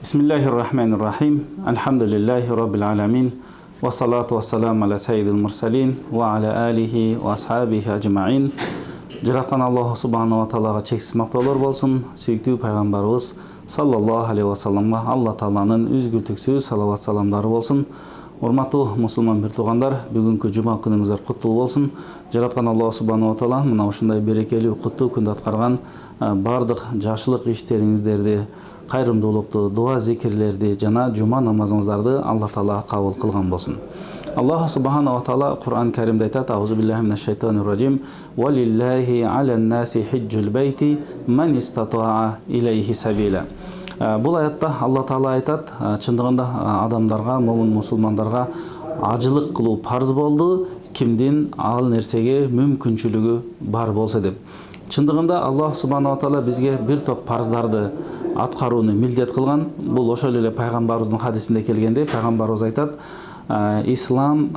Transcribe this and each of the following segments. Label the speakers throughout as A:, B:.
A: Бисмиллахир-рахманир-рахим. Алхамдулиллахи раббил аламин. Ва салату ва салам аля саййидил мурсалин ва аля алихи ва асхабихи аджмаин. Жараткан Аллах субханаху ва таалага чексиз мактоолор болсун. Сүйүктүү пайгамбарыбыз саллаллаху алейхи ва салламга Алла тааланын үзгүлтүксүз салават саламдары болсун. Урматтуу мусулман бир туугандар, бүгүнкү жума күнүңүздөр куттуу болсун. Жараткан Аллах субханаху ва таала мына ушундай берекелүү куттуу күндү аткарган бардык жакшылык иштериңиздерди, кайрымдуулукту, дуа зикирлерди жана жума намазыңыздарды Алла таала кабыл кылган болсун. Аллах субханаху ва таала Кур'ан Каримде айтат: Аузу биллахи минаш шайтанир раджим. Ва лиллахи алан наси хиджул байти ман истатаа илейхи сабила. Бул аятта Алла таала айтат, чындыгында адамдарга, момун мусулмандарга ажылык кылуу парз болду, кимдин ал нерсеге мүмкүнчүлүгү бар болсо деп. Чындыгында Аллах субханаху ва таала бизге бир топ парздарды аткарууну милдет кылган. Бул ошол эле пайгамбарыбыздын хадисинде келгендей, пайгамбарыбыз айтат: ислам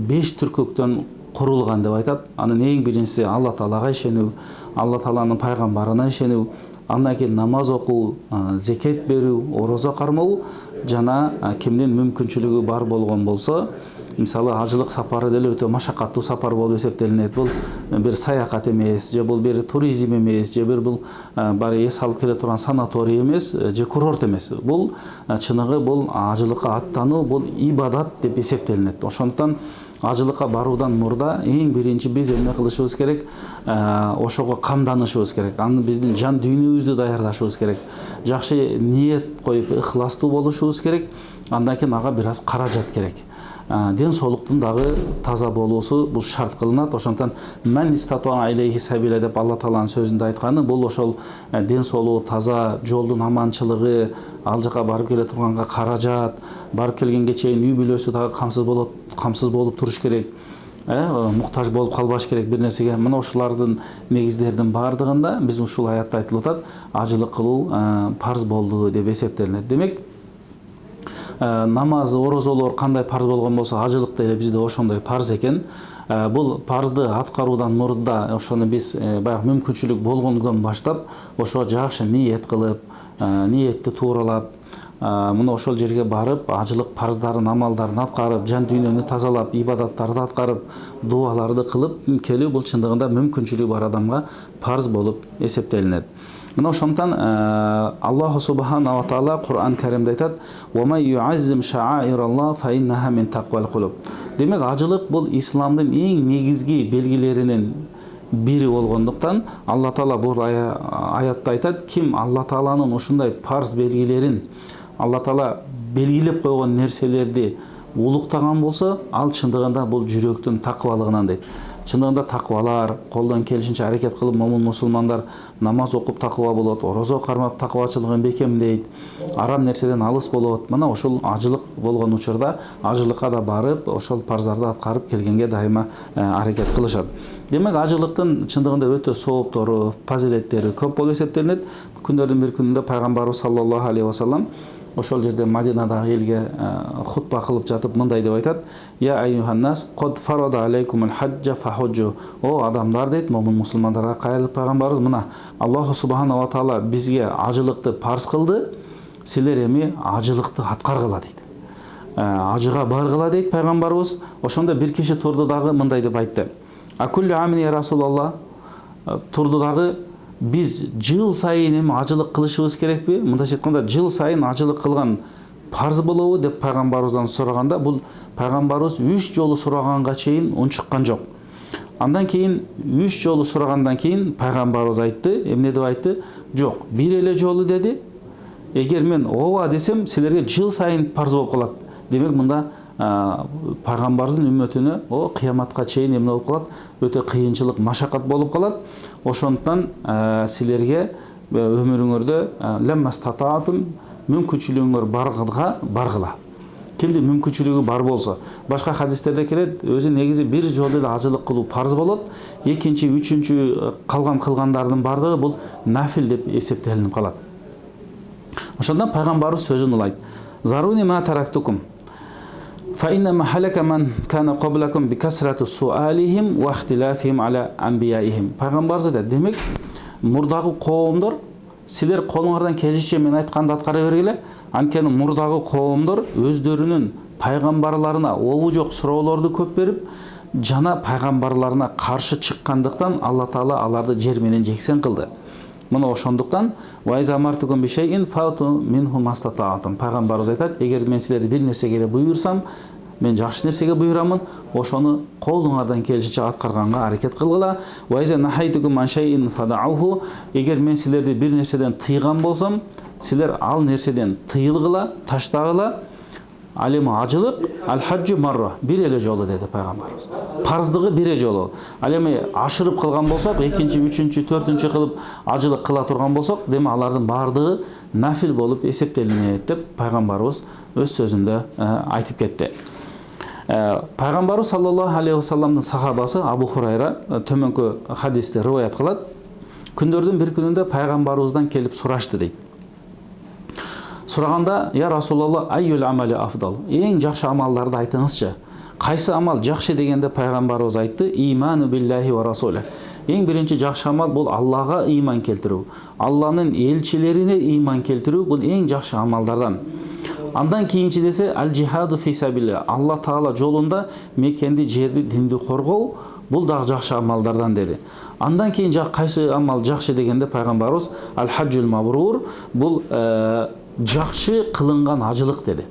A: 5 түркүктөн курулган деп айтат. Анын эң биринчиси Алла таалага ишенүү, Алла тааланын пайгамбарына ишенүү, андан кийин намаз окуу, зекет берүү, орозо кармоо жана кимдин мүмкүнчүлүгү бар болгон болсо, мисалы ажылык сапары деле өтө машакаттуу сапар болуп эсептелинет. Бул бир саякат эмес, же бул бир туризм эмес, же бир бул бары эс алып келе турган санаторий эмес, же курорт эмес. Бул чыныгы бул ажылыкка аттануу, бул ибадат деп эсептелинет. Ошондуктан ажылыкка баруудан мурда эң биринчи биз эмне кылышыбыз керек? Ошого камданышыбыз керек. Аны биздин жан дүйнөбүздү даярдашыбыз керек. Жакшы ниет коюп ыхластуу болушубуз керек. Андан кийин ага бир аз каражат керек. Ден соолуктун дагы таза болуусу бул шарт кылынат. Ошондуктан мен истатуа илейхи сабила деп Алла тааланын сөзүндө айтканы бул ошол ден соолугу таза, жолдун аманчылыгы, ал жака барып келе турганга каражат, барып келгенге чейин үй бүлөсү дагы камсыз болуп туруш керек. Муктаж болуп калбаш керек бир нерсеге. Мына ушулардын негиздердин бардыгында биз ушул аятта айтылып атат, ажылык кылуу парз болду деп эсептелинет. Демек, намаз, орозолор кандай парз болгон болсо, ажылык деле бизде ошондой парз экен. Бул парзды аткаруудан мурда ошону биз баягы мүмкүнчүлүк болгондон баштап ошого жакшы ниет кылып, ниетти тууралап, мына ошол жерге барып, ажылык парздарын, амалдарын аткарып, жан дүйнөнү тазалап, ибадаттарды аткарып, дуаларды кылып келүү бул чындыгында мүмкүнчүлүгү бар адамга парз болуп эсептелинет. Мына ошондон Аллах субханаху ва таала Кур'ан Каримде айтат: "Ва ман ю'аззим ша'аираллах фа иннаха мин тaqвал кулуб". Демек, ажылык бул исламдын эң негизги белгилеринин бири болгондуктан Алла таала бул аятта айтат: ким Алла тааланын ушундай парз белгилерин, Алла таала белгилеп койгон нерселерди улуктаган болсо, ал чындыгында бул жүрөктүн таквалыгынан дейт. Чындыгында таквалар колдон келишинче аракет кылып, момун мусулмандар намаз окуп таква болот, орозо кармап таквачылыгын бекемдейт, арам нерседен алыс болот. Мына ошол ажылык болгон учурда ажылыкка да барып, ошол парздарды аткарып келгенге дайыма аракет кылышат. Демек, ажылыктын чындыгында өтө сооптору, фазилеттери көп болуп эсептелинет. Күндөрдүн бир күнүндө пайгамбарыбыз саллаллаху алейхи ва саллам ошол жерде Мадинадагы элге хутба кылып жатып мындай деп айтат: "Я айюханнас, код фарада алейкумул хаджа фахуджу". О адамдар дейт, момун мусулмандарга кайрылып пайгамбарыбыз: "Мына Аллах субханаху ва таала бизге ажылыкты парз кылды, силер эми ажылыкты аткаргыла" дейт. Ажыга баргыла дейт пайгамбарыбыз. Ошондо бир киши турду дагы мындай деп айтты: "Акулли амин я Расулаллах". Турду дагы: "Биз жыл сайын эми ажылык кылышыбыз керекпи? Мындайча айтканда, жыл сайын ажылык кылган парз болобу?" деп пайгамбарыбыздан сураганда, бул пайгамбарыбыз 3 жолу сураганга чейин унчуккан жок. Андан кийин 3 жолу сурагандан кийин пайгамбарыбыз айтты, эмне деп айтты? "Жок, бир эле жолу" деди. "Эгер мен ооба десем, силерге жыл сайын парз болуп калат". Демек, мында пайгамбарыбыздын үммөтүнө кыяматка чейин эмне болуп калат? Өтө кыйынчылык, машакат болуп калат. Ошондуктан силерге өмүрүңөрдө леммастатаатым, мүмкүнчүлүгүңөр баргыла. Кимди мүмкүнчүлүгү бар болсо. Башка хадистерде келет, өзү негизи бир жолу эле ажылык кылуу парз болот. Экинчи, үчүнчү калгандардын бардыгы бул нафил деп эсептелинип калат. Ошондон пайгамбарыбыз сөзүн улайт: "Заруни ма тарактукум. Фа иннама халака ман кана qaблакум бикасрати суалихим ва ихтилафихим аля анбияихим". Пайгамбарыбыз айтат: демек, мурдагы коомдор силер колуңардан келишинче мен айтканды аткара бергиле, Анткени мурдагы коомдор өздөрүнүн пайгамбарларына обу жок суроолорду көп берип, жана пайгамбарларына каршы чыккандыктан Алла Таала аларды жер менен жексен кылды. Мына ошондуктан вайзамартукум бишейин фату минху мастатаатум. Пайгамбарыбыз айтат, эгер мен силерди бир нерсеге буйрусам, мен жакшы нерсеге буйрамын, ошону колуңардан келишинче аткарганга аракет кылгыла. Вайза нахайтукум ан шейин фадауху. Эгер мен силерди бир нерседен тыйган болсом, силер ал нерседен тыйылгыла, таштагыла. Алема ажылык аль-хаджу марра, бир эле жолу деди пайгамбарыбыз. Парздыгы бир эле жолу. Алеме ашырып кылган болсок, экинчи, үчүнчү, төртүнчү кылып ажылык кыла турган болсок, деме алардын бардыгы нафил болуп эсептелинет деп пайгамбарыбыз өз сөзүндө айтып кетти. Пайгамбарыбыз саллаллаху алейхи вассаламдын сахабасы Абу Хурайра төмөнкү хадисте риваят кылат. Күндөрдүн бир күнүндө пайгамбарыбыздан келип сурашты дейт. Сураганда, я Расулалла, айюл амали афдал. Эң жакшы амалдарды айтыңызчы. Кайсы амал жакшы дегенде пайгамбарыбыз айтты, иману биллахи ва расулih. Эң биринчи жакшы амал бул Аллага ыйман келтирүү. Алланын элчилерине ыйман келтирүү бул эң жакшы амалдардан. Андан кийинчи десе аль-джихаду фи сабилля. Алла Таала жолунда мекенди, жерди, динди коргоо бул дагы жакшы амалдардан деди. Андан кийин кайсы амал жакшы дегенде пайгамбарыбыз аль-хаджул мабрур бул жакшы кылынган ажылык деди.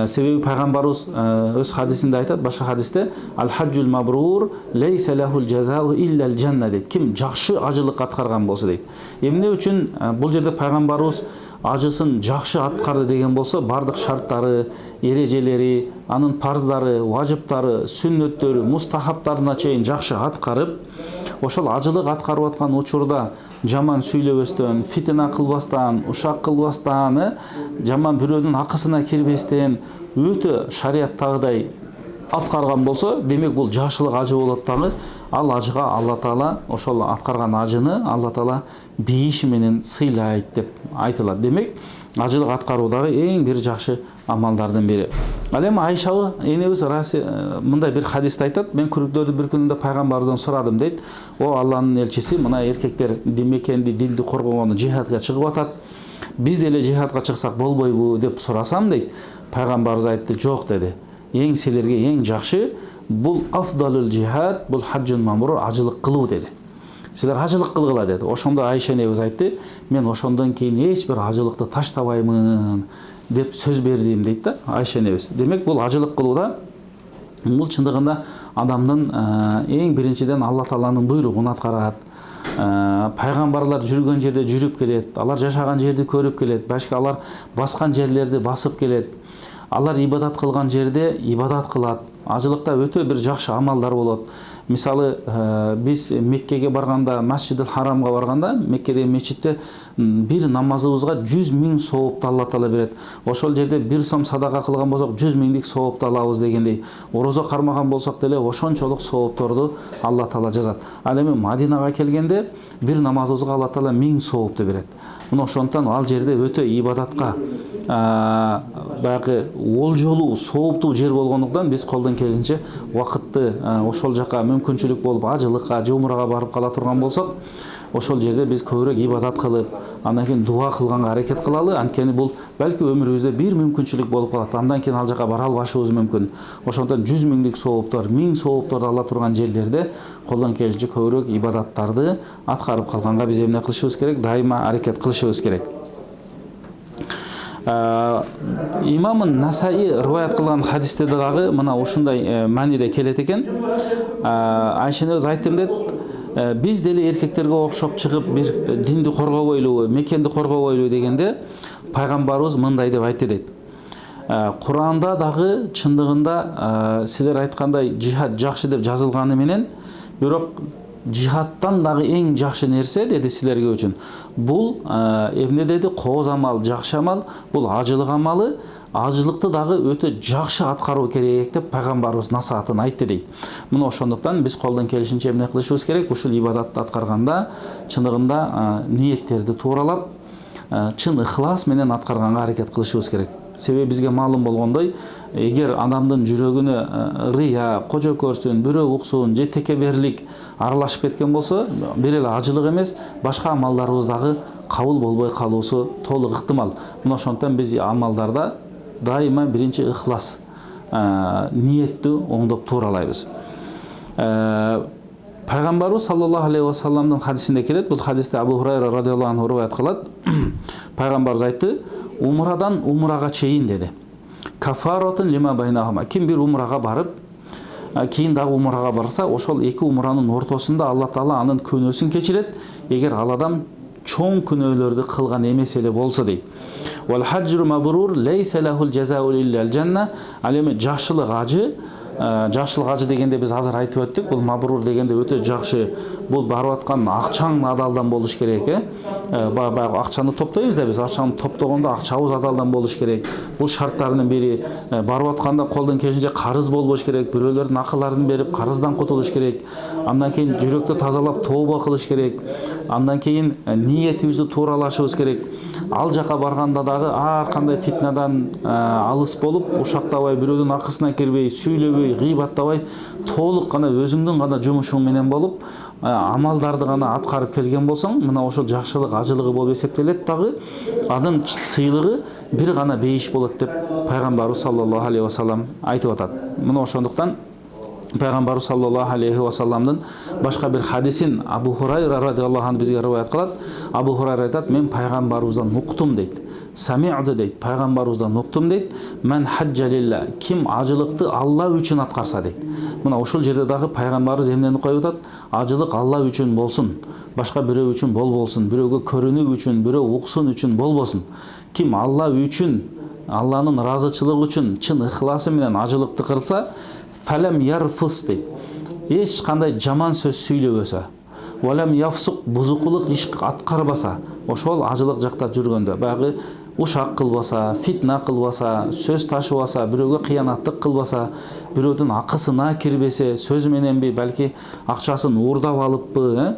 A: Себеби пайгамбарыбыз өз хадисинде айтат, башка хадисте аль-хаджул мабрур лейса лахул жазау илля аль-жанна дейт. Ким жакшы ажылык аткарган болсо дейт. Эмне үчүн бул жерде пайгамбарыбыз ажысын жакшы аткарды деген болсо, бардык шарттары, эрежелери, анын парздары, важыптары, сүннөттөрү, мустахаптарына чейин жакшы аткарып, ошол ажылык аткарып аткан учурда жаман сүйлөбөстөн, фитна кылбастан, ушак кылбастан, жаман бирөөнүн акысына кирбестен, өтө шарияттагыдай аткарган болсо, демек бул жакшылык ажы болот дагы. Ал ажыга Алла Таала ошол аткарган ажыны Алла Таала бейиши менен сыйлайт деп айтылат. Демек, ажылык аткаруудагы эң бир жакшы амалдардын бири. Ал эми Айша энебиз мындай бир хадисте айтат, мен күрүктөрдү бир күнүндө пайгамбардан сурадым дейт. О Алланын элчиси, мына эркектер мекенди, дилди коргогону жихадка чыгып атат. Биз деле жихадка чыксак болбойбу деп сурасам дейт. Пайгамбарыбыз айтты, жок деди. Эң силерге эң жакшы бул афдалул жихад, бул хаджун мамрур, ажылык кылуу деди. Силер ажылык кылгыла деди. Ошондо Айша энебиз айтты, мен ошондон кийин эч бир ажылыкты таштабаймын деп сөз бердим дейт да Айша энебиз. Демек бул ажылык кылууда бул чындыгында адамдын эң биринчиден Алла Тааланын буйругун аткарат. Пайгамбарлар жүргөн жерде жүрүп келет, алар жашаган жерди көрүп келет, башка алар баскан жерлерди басып келет. Алар ибадат кылган жерде ибадат кылат. Ажылыкта өтө бир жакшы амалдар болот. Мисалы, биз Меккеге барганда, Масжидил Харамга барганда, Меккедеги мечитте бир намазыбызга 100 000 соопту Алла Таала берет. Ошол жерде 1 сом садака кылган болсок, 100 000 соопту алабыз дегендей. Орозо кармаган болсок деле ошончолук соопторду Алла Таала жазат. Ал эми Мадинага келгенде бир намазыбызга Алла Таала 1000 соопту берет. Мына ошондон ал жерде өтө ибадатка баягы олжолуу, сооптуу жер болгондуктан биз колдон келишинче убакытты ошол жака мүмкүнчүлүк болуп ажылыкка, же умрага барып кала турган болсок, ошол жерде биз көбүрөөк ибадат кылып, андан кийин дуа кылганга аракет кылалы. Анткени бул балки өмүрүбүздө бир мүмкүнчүлүк болуп калат. Андан кийин ал жака бара албашыбыз мүмкүн. Ошондон 100 000 сооптор, 1000 сооптор ала турган жерлерде колдон келишинче көбүрөөк ибадаттарды аткарып калганга биз эмне кылышыбыз керек? Дайыма аракет кылышыбыз керек. Имам Насаи риваят кылган хадисте дагы мына ушундай мааниде келет экен. Айша энебиз айттым дейт, биз деле эркектерге окшоп чыгып бир динди коргобойлу, мекенди коргобойлу дегенде пайгамбарыбыз мындай деп айтты дейт. Куранда дагы чындыгында силер айткандай жихад жакшы деп жазылганы менен, бирок жихадтан дагы эң жакшы нерсе деди силерге үчүн. Бул эмне деди? Кооз амал, жакшы амал, бул ажылык амалы. Ажылыкты дагы өтө жакшы аткаруу керек деп пайгамбарыбыз насаатын айтты дейт. Мына ошондуктан биз колдон келишинче эмне кылышыбыз керек? Ушул ибадатты аткарганда чындыгында ниеттерди тууралап, чын ыхлас менен аткарганга аракет кылышыбыз керек. Себеби бизге маалым болгондой, эгер адамдын жүрөгүнө рыя, кожо көрсүн, бирөө уксун же текеберлик аралашып кеткен болсо, бир эле ажылык эмес, башка амалдарыбыз дагы кабыл болбой калуусу толук ыктымал. Мына ошондуктан биз амалдарда дайыма биринчи ыхлас ниеттүү оңдоп тууралайбыз. Пайгамбарыбыз саллаллаху алейхи ва салламдын хадисинде келет. Бул хадисте Абу Хурайра радиаллаху анху риваят кылат. Пайгамбарыбыз айтты: "Умрадан умрага чейин" деди. "Кафаратун лима байнахума." Ким бир умрага барып, кийин дагы умрага барса, ошол эки умранын ортосунда Алла Таала анын күнөөсүн кечирет, эгер ал адам чоң күнөөлөрдү кылган эмес эле болсо дейт. "Вал хаджру мабрур лейса лахул жазау иллал жанна." Ал эми жакшылык ажы, жакшылык ажы дегенде биз азыр айтып өттүк, бул мабрур дегенде өтө жакшы, бул барып аткан акчаң адалдан болуш керек, баягы акчаны топтойбуз да биз, акчаны топтогондо акчабыз адалдан болуш керек. Бул шарттарынын бири. Барып атканда колдон келишинче карыз болбош керек, бирөөлөрдүн акыларын берип карыздан кутулуш керек. Андан кийин жүрөктү тазалап тооба кылыш керек. Андан кийин ниетибизди тууралашыбыз керек. Ал жака барганда дагы ар кандай фитнадан алыс болуп, ушактабай, бирөөнүн акысына кирбей, сүйлөбөй, гыйбаттабай, толук гана өзүңдүн гана жумушуң менен болуп, амалдарды гана аткарып келген болсоң, мына ошол жакшылык ажылыгы болуп эсептелет дагы. Анын сыйлыгы бир гана бейиш болот деп Пайгамбарыбыз саллаллаху алейхи ва саллам айтып атат. Мына ошондуктан Пайгамбарыбыз саллаллаху алейхи ва салламдын башка бир хадисин Абу Хурайра радиаллаху анху бизге риваят кылат. Абу Хурайра айтат: "Мен Пайгамбарыбыздан уктум" дейт. "Сами'ду" дейт. Пайгамбарыбыздан уктум дейт. "Мен хаджа лилла." Ким ажылыкты Алла үчүн аткарса дейт. Мына ошол жерде дагы Пайгамбарыбыз эмнени коюп атат? Ажылык Алла үчүн болсун, башка бирөө үчүн болбосун, бирөөгө көрүнүү үчүн, бирөө уксун үчүн болбосун. Ким Алла үчүн, Алланын ыраазычылыгы үчүн чын ыхласы менен ажылыкты кылса, фалам ярфус дейт. Эч кандай жаман сөз сүйлөбөсө, валам яфсук бузукулук иш аткарбаса, ошол ажылык жакта жүргөндө, баягы ушак кылбаса, фитна кылбаса, сөз ташыбаса, бирөөгө кыянаттык кылбаса, бирөөдүн акысына кирбесе, сөз мененби, балки акчасын уурдап алыппы,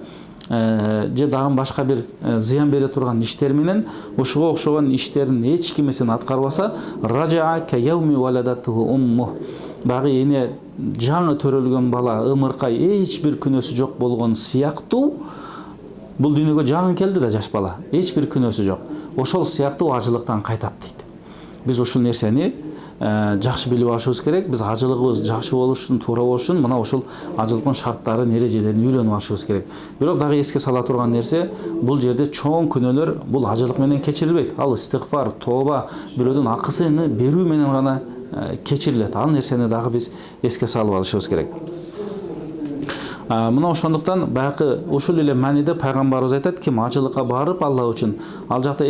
A: же дагы башка бир зыян бере турган иштер менен ушуга окшогон иштерин эч кимесин аткарбаса, ражаа ка яуми валадатуху умму. Багы эне жаңы төрөлгөн бала, ымыркай, эч бир күнөөсү жок болгон сыяктуу, бул дүйнөгө жаңы келди да жаш бала, эч бир күнөөсү жок. Ошол сыяктуу ажылыктан кайтат дейт. Биз ушул нерсени жакшы билип алышыбыз керек. Биз ажылыгыбыз жакшы болуш үчүн, туура болуш үчүн мына ошол ажылыктын шарттарын, эрежелерин үйрөнүп алышыбыз керек. Бирок дагы эске сала турган нерсе, бул жерде чоң күнөөлөр бул ажылык менен кечирилбейт. Ал истигфар, тооба, бирөөдүн акысын берүү менен гана кечирилет. Ал нерсени дагы биз эске салып алышыбыз керек. Мына ошондуктан баягы ушул эле мааниде Пайгамбарыбыз айтат: "Ким ажылыкка барып Алла үчүн, ал жакта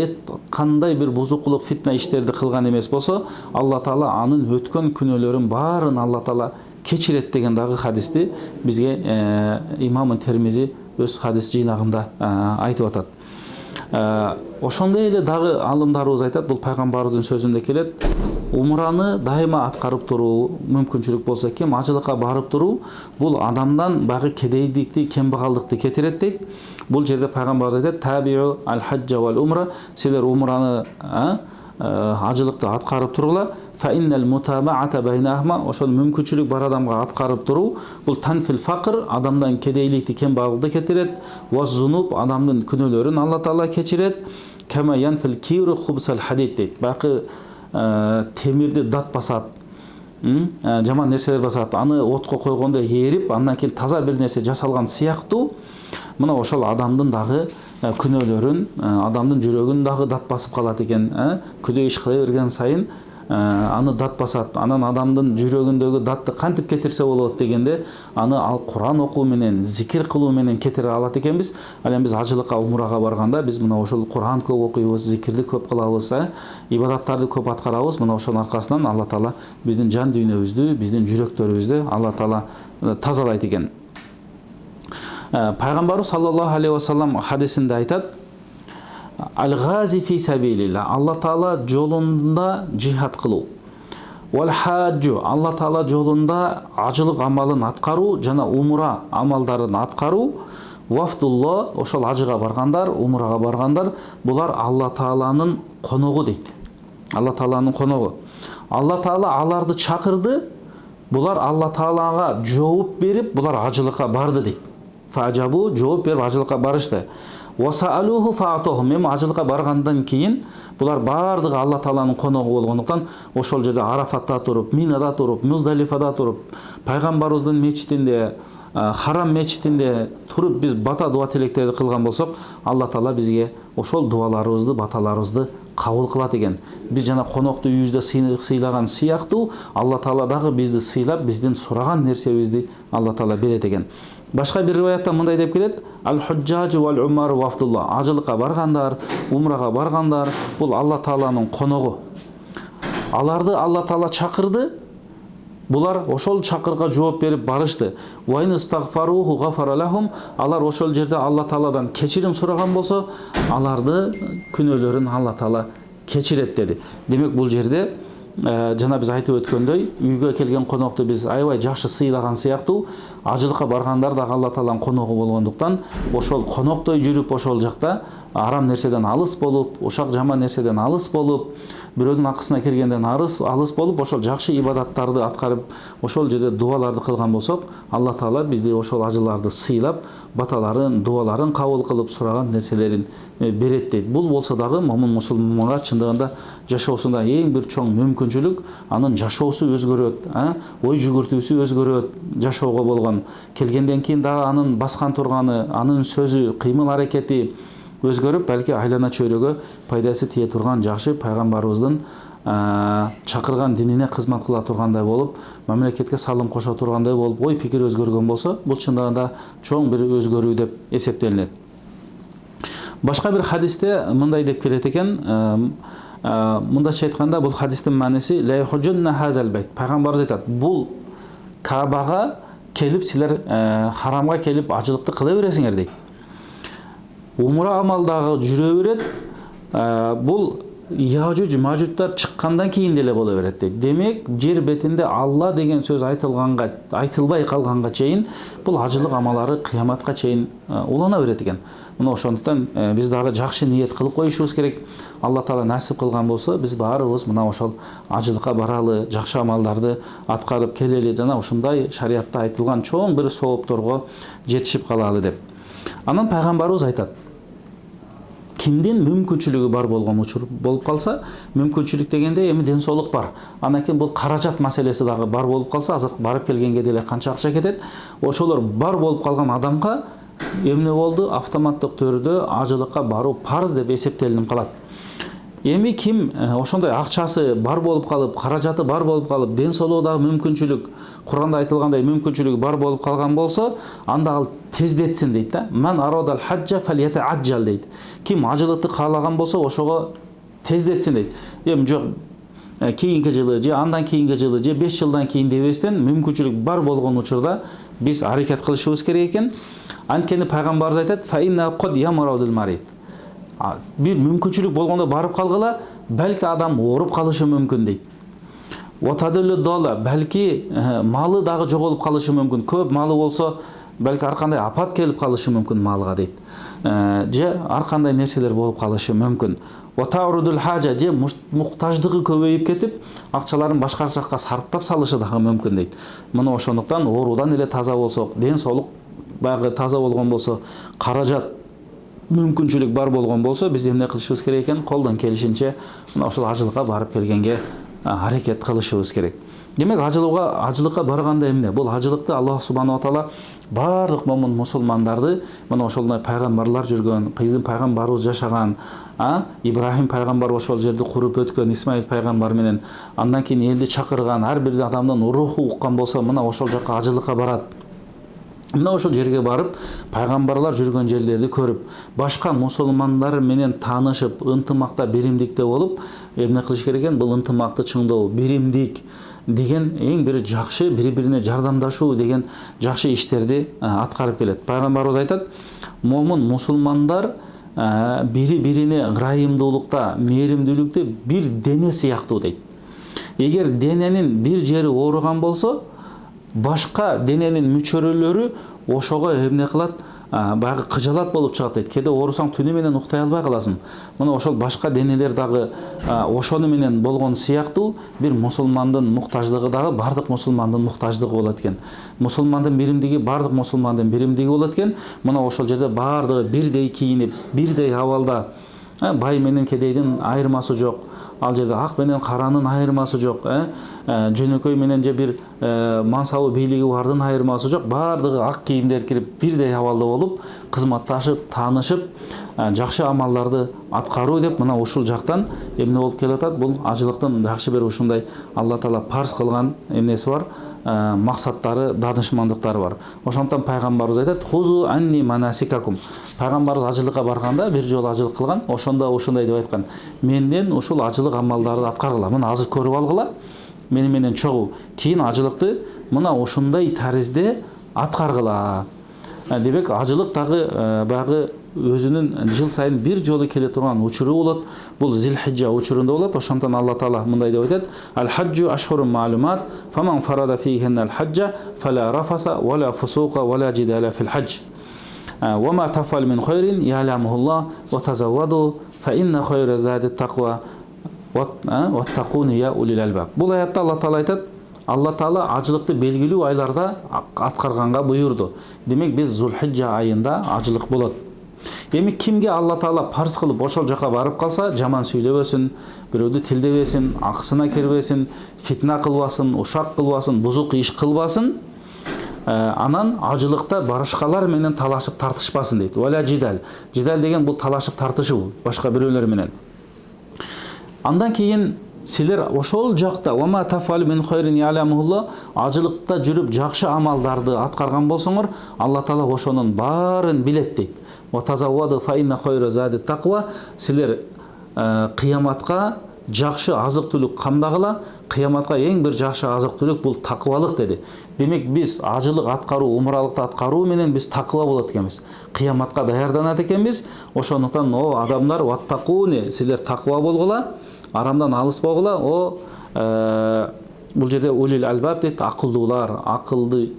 A: кандай бир бузукулук, фитна иштерди кылган эмес болсо, Алла Таала анын өткөн күнөөлөрүн баарын Алла Таала кечирет" деген дагы хадисти бизге имам Термизи өз хадис жыйнагында айтып атат. Ошондой эле дагы алымдарыбыз айтат, бул Пайгамбарыбыздын сөзүндө келет: "Умраны дайыма аткарып туруу мүмкүнчүлүк болсо, ким ажылыкка барып туруу, бул адамдан багы кедейдикти, кембагалдыкты кетирет" дейт. Бул жерде Пайгамбарыбыз айтат: "Табиу ал-хаджа вал умра." Силер умраны, ажылыкты аткарып турула. "Фа иннал мутабаата байнахума." Ошол мүмкүнчүлүк бар адамга аткарып туруу, бул танфил факр, адамдан кедейликти, кембагалдыкты кетирет. Ва зунуб, адамдын күнөөлөрүн Алла Таала кечирет. Кама янфил киру хубсал хадид дейт. Бакы темирди дат басат, жаман нерселер басат, аны отко койгондо эрип, андан кийин таза бир нерсе жасалган сыяктуу, мына ошол адамдын дагы күнөөлөрүн, адамдын жүрөгүн дагы дат басып калат экен. Күдө иш кыла берген сайын аны дат басат. Анан адамдын жүрөгүндөгү датты кантип кетирсе болот дегенде, аны ал Кур'ан окуу менен, зикир кылуу менен кетире алат экенбиз. Ал эми биз ажылыкка, умрага барганда биз мына ошол Кур'ан көп окуйбуз, зикирди көп кылабыз, ибадаттарды көп аткарабыз. Мына ошонун аркасынан Алла Таала биздин жан дүйнөбүздү, биздин жүрөктөрүбүздү Алла Таала тазалайт экен. Пайгамбарыбыз саллаллаху алейхи ва саллам хадисинде айтат: "Ал-гази фи сабилилла." Алла Таала жолунда жихад кылуу. "Вал хаджу." Алла Таала жолунда ажылык амалын аткаруу жана умра амалдарын аткаруу. "Вафдулла." Ошол ажыга баргандар, умрага баргандар, булар Алла Тааланын коногу дейт. Алла Тааланын коногу. Алла Таала аларды чакырды, булар Алла Таалага жооп берип, булар ажылыкка барды дейт. Фажабу, жооп берип ажылыкка барышты. Васаалуху фаатохум. Эми ажылыкка баргандан кийин булар бардыгы Алла Тааланын коногу болгондуктан ошол жерде Арафатта туруп, Минада туруп, Муздалифада туруп, пайгамбарыбыздын мечитинде, Харам мечитинде туруп биз бата дуа тилектерди кылган болсок, Алла Таала бизге ошол дуаларыбызды, баталарыбызды кабыл кылат экен. Биз жана конокту үйүбүздө сыйлаган сыяктуу Алла Таала дагы бизди сыйлап, бизден сураган нерсебизди Алла Таала берет экен. Башка бир риwayatта мындай деп келет: Ал-худжажу вал-умар вафдулла. Ажылыкка баргандар, умрага баргандар бул Алла Тааланын коногу. Аларды Алла Таала чакырды. Булар ошол чакырга жооп берип барышты. Ва ин истагфаруху гафара лахум. Алар ошол жерде Алла Тааладан кечирим сураган болсо, аларды күнөөлөрүн Алла Таала кечирет деди. Демек бул жерде жана биз айтып өткөндөй, үйгө келген конокту биз аябай жакшы сыйлаган сыяктуу, ажылыкка баргандар да Алла Тааланын коногу болгондуктан ошол коноктой жүрүп ошол жакта арам нерседен алыс болуп, ушак жаман нерседен алыс болуп, бирөөнүн акысына киргенден алыс болуп, ошол жакшы ибадаттарды аткарып, ошол жерде дуаларды кылган болсок, Алла Таала бизди ошол ажыларды сыйлап, баталарын, дуаларын кабыл кылып, сураган нерселерин берет дейт. Бул болсо дагы момун мусулманга чындыгында жашоосунда эң бир чоң мүмкүнчүлүк, анын жашоосу өзгөрөт, ой жүгүртүүсү өзгөрөт, жашоого болгон келгенден кийин дагы анын баскан турганы, анын сөзү, кыймыл аракети өзгөрүп, балки айлана чөйрөгө пайдасы тие турган жакшы пайгамбарыбыздын чакырган динине кызмат кыла тургандай болуп, мамлекетке салым кошо тургандай болуп, ой пикир өзгөргөн болсо, бул чындыгында чоң бир өзгөрүү деп эсептелинет. Башка бир хадисте мындай деп келет экен, мындайча айтканда бул хадистин мааниси ла юхджунна хазал байт. Пайгамбарыбыз айтат, бул Каабага келип силер харамга келип ажылыкты кыла бересиңер дейт. Умра амалдагы жүрө берет. Бул Яжуж Мажудждар чыккандан кийин деле боло берет дейт. Демек, жер бетинде Алла деген сөз айтылбай калганга чейин бул ажылык амалары кыяматка чейин улана берет экен. Мына ошондуктан биз дагы жакшы ниет кылып коюшубуз керек. Алла Таала насип кылган болсо, биз баарыбыз мына ошол ажылыкка баралы, жакшы амалдарды аткарып келели, жана ушундай шариатта айтылган чоң бир соопторго жетишип калалы деп. Анан пайгамбарыбыз айтат: кимдин мүмкүнчүлүгү бар болгон учур болуп калса, мүмкүнчүлүк дегенде эми ден соолук бар. Андан кийин бул каражат маселеси дагы бар болуп калса, азыр барып келгенге деле канча акча кетет. Ошолор бар болуп калган адамга эмне болду? Автоматтык түрдө ажылыкка баруу парз деп эсептелинип калат. Эми ким ошондой акчасы бар болуп калып, каражаты бар болуп калып, ден соолугу дагы мүмкүнчүлүк, Куранда айтылгандай мүмкүнчүлүгү бар болуп калган болсо, анда ал тездетсин дейт да. Ман арадал хаджа фалятааджал дейт. Ким ажылыкты каалаган болсо, ошого тездетсин дейт. Эми жок, кийинки жылы же андан кийинки жылы же 5 жылдан кийин дебестен мүмкүнчүлүк бар болгон учурда биз аракет кылышыбыз керек экен. Анткени пайгамбарыбыз айтат: фа инна код ямараудул марид. Бир мүмкүнчүлүк болгондо барып калгыла, балки адам ооруп калышы мүмкүн дейт. Отадылы дола, балки малы дагы жоголуп калышы мүмкүн. Көп малы болсо, балки ар кандай апат келип калышы мүмкүн малга дейт. Же ар кандай нерселер болуп калышы мүмкүн. Отаурудул хажа, же муктаждыгы көбөйүп кетип, акчаларын башка жакка сарптап салышы дагы мүмкүн дейт. Мына ошондуктан оорудан эле таза болсок, ден соолук багы таза болгон болсо, каражат мүмкүнчүлүк бар болгон болсо, биз эмне кылышыбыз керек экен? Колдон келишинче мына ошол ажылыкка барып келгенге аракет кылышыбыз керек. Демек, ажылыкка барганда эмне? Бул ажылыкты Аллах субханаху ва таала бардык момун мусулмандарды, мына ошолдой пайгамбарлар жүргөн, биздин пайгамбарыбыз жашаган, Ибрахим пайгамбар ошол жерди куруп өткөн, Исмаил пайгамбар менен, андан кийин элди чакырган, ар бир адамдын руху уккан болсо, мына ошол жакка ажылыкка барат. Мына ошол жерге барып, пайгамбарлар жүргөн жерлерди көрүп, башка мусулмандар менен таанышып, ынтымакта, биримдикте болуп, эмне кылыш керек экен? Бул ынтымакты чыңдоо, биримдик деген эң бир жакшы, бири-бирине жардамдашуу деген жакшы иштерди аткарып келет. Пайгамбарыбыз айтат: момун мусулмандар бири-бирине ырайымдуулукта, мээримдүүлүктө бир дене сыяктуу дейт. Эгер дененин бир жери ооруган болсо, башка дененин мүчөлөрү ошого эмне кылат? баягы кыжалат болуп чыгат дейт. Кээде оорусаң түнү менен уктай албай каласың. Мына ошол башка денелер дагы ошону менен болгон сыяктуу бир мусулмандын муктаждыгы дагы бардык мусулмандын муктаждыгы болот экен. Мусулмандын биримдиги бардык мусулмандын биримдиги болот экен. Мына ошол жерде бардыгы бирдей кийинип, бирдей абалда, бай менен кедейдин айырмасы жок. Ал жерде ак менен каранын айырмасы жок, жөнөкөй менен же бир мансабы бийлиги бардын айырмасы жок. Бардыгы ак кийимдер кирип, бирдей абалда болуп, кызматташып, таанышып, жакшы амалдарды аткаруу деп мына ушул жактан эмне болуп келатат? Бул ажылыктын жакшы бир ушундай Алла Таала парз кылган эмнеси бар? Максаттары, данышмандыктары бар. Ошондон пайгамбарыбыз айтат: "Хузу анни манасикакум". Пайгамбарыбыз ажылыкка барганда бир жолу ажылык кылган, ошондо ушундай деп айткан: "Менден ушул ажылык амалдарды аткаргыла. Мына азыр көрүп алгыла, менен чогуу. Кийин ажылыкты мына ушундай таризде аткаргыла". Демек, ажылык дагы баягы өзүнүн жыл сайын бир жолу келе турган учуру болот. Бул Зилхиджа учурунда болот. Ошондон Алла Таала мындай деп айтат: "Ал-хаджу ашхурун маалумат, фаман фарада фихинна ал-хаджа, фала рафаса, вала фусука, вала жидала фил хадж. Ва ма тафал мин хайрин я'ламухуллах, ва тазавваду, фа инна хайра зади тaqва, ваттакуни я улил албаб". Бул аятта Алла Таала айтат: Алла Таала ажылыкты белгилүү айларда аткарганга буйурду. Демек, биз Зулхиджа айында ажылык болот. Эми кимге Алла Таала парз кылып ошол жака барып калса, жаман сүйлөбөсүн, бирөөдү тилдебесин, акысына кирбесин, фитна кылбасын, ушак кылбасын, бузук иш кылбасын, анан ажылыкта барышкалар менен талашып тартышпасын дейт. Валя жидал. Жидал деген бул талашып тартышуу башка бирөөлөр менен. Андан кийин силер ошол жакта вама тафал мин хайрин я'ламухуллах, ажылыкта жүрүп жакшы амалдарды аткарган болсоңор, Алла Таала ошонун баарын билет дейт. Ва тазавваду фа инна хайра зади тaqва. Силер кыяматка жакшы азык-түлүк камдагыла. Кыяматка эң бир жакшы азык-түлүк бул таквалык деди. Демек, биз ажылык аткаруу, умралыкты аткаруу менен биз таква болот экенбиз. Кыяматка даярданат экенбиз. Ошондуктан о адамдар, ваттакуни, силер таква болгула, арамдан алыс болгула. Бул жерде улил албаб дейт, акылдуулар, акылды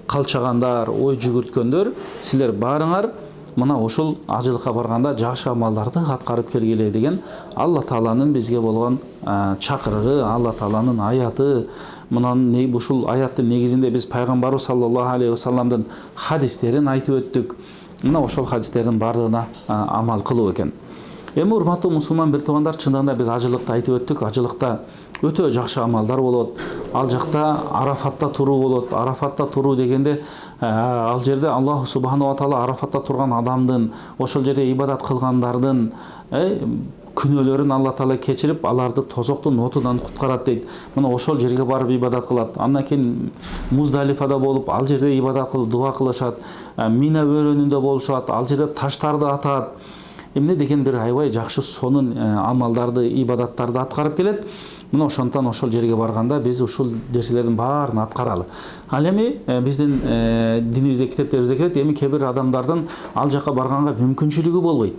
A: калчагандар, ой жүгүрткөндөр, силер барыңар мына ушул ажылыкка барганда жакшы амалдарды аткарып келгиле деген Алла Тааланын бизге болгон чакырыгы, Алла Тааланын аяты. Мынан ушул аяттын негизинде биз пайгамбарыбыз саллаллаху алейхи ва салламдын хадистерин айтып өттүк. Мына ошол хадистердин бардыгына амал кылуу экен. Эми урматтуу мусулман бир туугандар, чындыгында биз ажылыкты айтып өттүк. Ажылыкта өтө жакшы амалдар болот. Ал жакта Арафатта туруу болот. Арафатта туруу дегенде ал жерде Аллах субханаху ва таала Арафатта турган адамдын, ошол жерде ибадат кылгандардын күнөөлөрүн Алла Таала кечирип, аларды тозоктун отунан куткарат дейт. Мына ошол жерге барып ибадат кылат. Андан кийин Муздалифада болуп, ал жерде ибадат кылып дуа кылышат. Мина өрөөнүндө болушат, ал жерде таштарды атат. Эмне деген бир аябай жакшы сонун амалдарды, ибадаттарды аткарып келет. Мына ошондон ошол жерге барганда биз ушул нерселердин баарын аткаралы. Ал эми биздин динибизде, китептерибизде келет, эми кээ бир адамдардын ал жака барганга мүмкүнчүлүгү болбойт.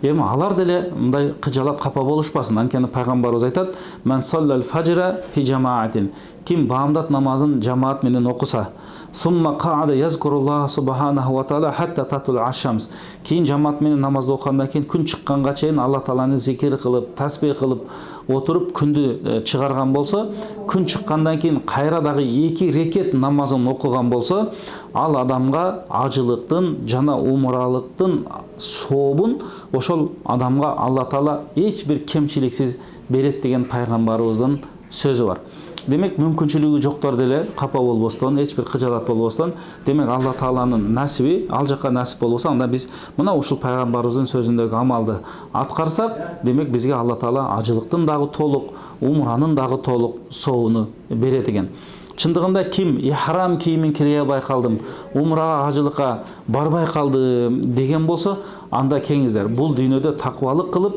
A: Эми алар деле мындай кыжалат капа болушпасын. Анткени пайгамбарыбыз айтат: "Мен саллал фажра фи жамаатин". Ким баамдат намазын жамаат менен окуса, сумма qaada yazkurullah subhanahu wa taala hatta tatul ash-shams. Кийин жамаат менен намазды окугандан кийин күн чыкканга чейин Алла Тааланы зикир кылып, тасбих кылып отуруп күндү чыгарган болсо, күн чыккандан кийин кайра дагы 2 рекет намазын окуган болсо, ал адамга ажылыктын жана умралыктын сообун ошол адамга Алла Таала эч бир кемчиликсиз берет деген пайгамбарыбыздын сөзү бар. Демек, мүмкүнчүлүгү жоктор деле капа болбостон, эч бир кыжалат болбостон, демек Алла Тааланын насиби, ал жакка насип болбосо, анда биз мына ушул пайгамбарыбыздын сөзүндөгү амалды аткарсак, демек бизге Алла Таала ажылыктын дагы толук, умранын дагы толук сообуну берет экен. Чындыгында ким ихрам кийимин кие албай калдым, умрага, ажылыкка барбай калдым деген болсо, анда кеңиздер, бул дүйнөдө таквалык кылып,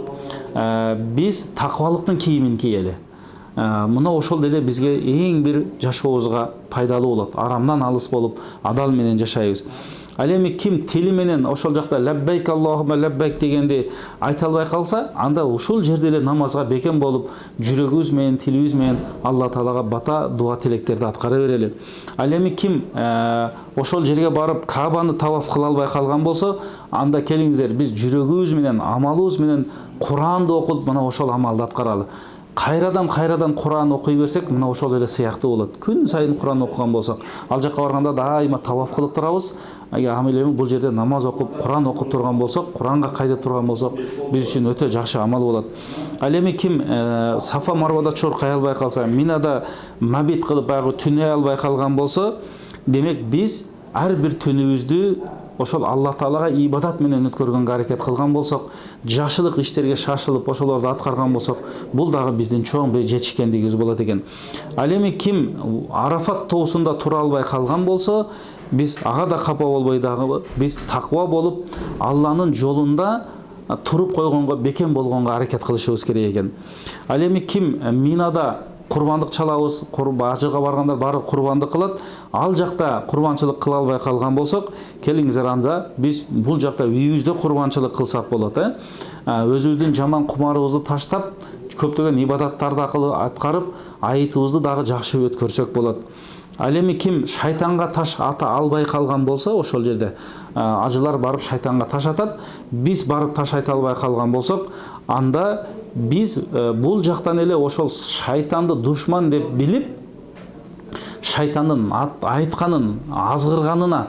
A: биз таквалыктын кийимин кийели. Мына ошол деле бизге эң бир жашообузга пайдалуу болот. Арамдан алыс болуп, адал менен жашайбыз. Ал эми ким тили менен ошол жакта лаббайк аллахума лаббайк дегенди айта албай калса, анда ушул жерде эле намазга бекем болуп, жүрөгүбүз менен, тилибиз менен Алла Таалага бата дуа тилектерди аткара берели. Ал эми ким ошол жерге барып Каабаны таваф кыла албай калган болсо, анда келиңиздер биз жүрөгүбүз менен, амалыбыз менен Куранды окуп, мына ошол амалды аткаралы. Кайрадан Куран окуй берсек, мына ошол эле сыяктуу болот. Күн сайын Куран окуган болсок, ал жакка барганда дайыма таваф кылып турабыз. Амелеби бул жерде намаз окуп, Куран окуп турган болсок, Куранга кайдап турган болсок, биз үчүн өтө жакшы амал болот. Ал эми ким Сафа Марвада чуркай албай калса, Минада мабит кылып баягы түнөй албай калган болсо, демек биз ар бир түнүбүздү ошол Алла Таалага ибадат менен өткөргөнгө аракет кылган болсок, жакшылык иштерге шашылып ошолорду аткарган болсок, бул дагы биздин чоң бир жетишкендигибиз болот экен. Ал эми ким Арафат тоосунда тура албай калган болсо, биз ага да капа болбой дагы биз таква болуп, Алланын жолунда туруп койгонго, бекем болгонго аракет кылышыбыз керек экен. Ал эми ким Минада курбандык чалабыз, ажыга баргандар баары курбандык кылат, ал жакта курбанчылык кыла албай калган болсок, келиңиздер анда биз бул жакта үйүбүздө курбанчылык кылсак болот. Өзүбүздүн жаман кумарыбызды таштап, көптөгөн ибадаттарды аткарып, айытыбызды дагы жакшы өткөрсөк болот. Ал эми ким шайтанга таш ата албай калган болсо, ошол жерде ажылар барып шайтанга таш атат, биз барып таш айта албай калган болсок, анда биз бул жактан эле ошол шайтанды душман деп билип, шайтандын айтканын азгырганына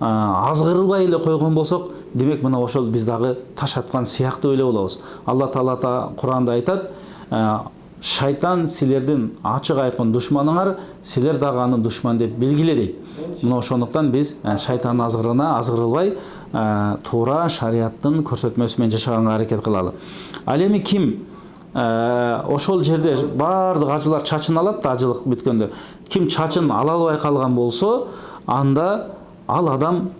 A: азгырылбай эле койгон болсок, демек мына ошол биз дагы таш аткан сыяктуу эле болобуз. Алла Таала Куранда айтат: шайтан силердин ачык айкын душманыңар, силер дагы аны душман деп билгиле дейт. Мына ошондуктан биз шайтандын азгырына азгырылбай, туура шариаттын көрсөтмөсү менен жашаганга аракет кылалы. Ал эми ким ошол жерде баардык ажылар чачын алат да, ажылык бүткөндө, ким чачын ала албай калган болсо, анда ал адам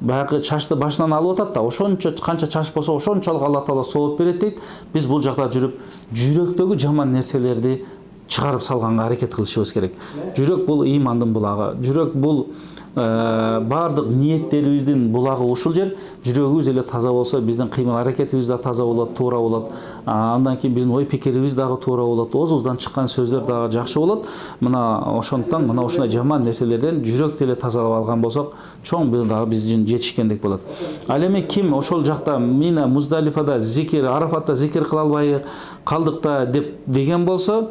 A: баягы чачты башынан алып атат да, ошончо канча чач болсо ошончолук Алла Таала сооп берет дейт. Биз бул жакта жүрүп, жүрөктөгү жаман нерселерди чыгарып салганга аракет кылышыбыз керек. Жүрөк бул ыймандын булагы. Жүрөк бул баардык ниеттерибиздин булагы ушул жер. Жүрөгүбүз эле таза болсо, биздин кыймыл аракетибиз да таза болот, туура болот. Андан кийин биздин ой пикирибиз дагы туура болот, оозубуздан чыккан сөздөр дагы жакшы болот. Мына ошондуктан мына ушундай жаман нерселерден жүрөктү эле тазалап алган болсок, чоң бир дагы биздин жетишкендик болот. Ал эми ким ошол жакта Мина, Муздалифада зикир, Арафатта зикир кыла албай калдык да деген болсо,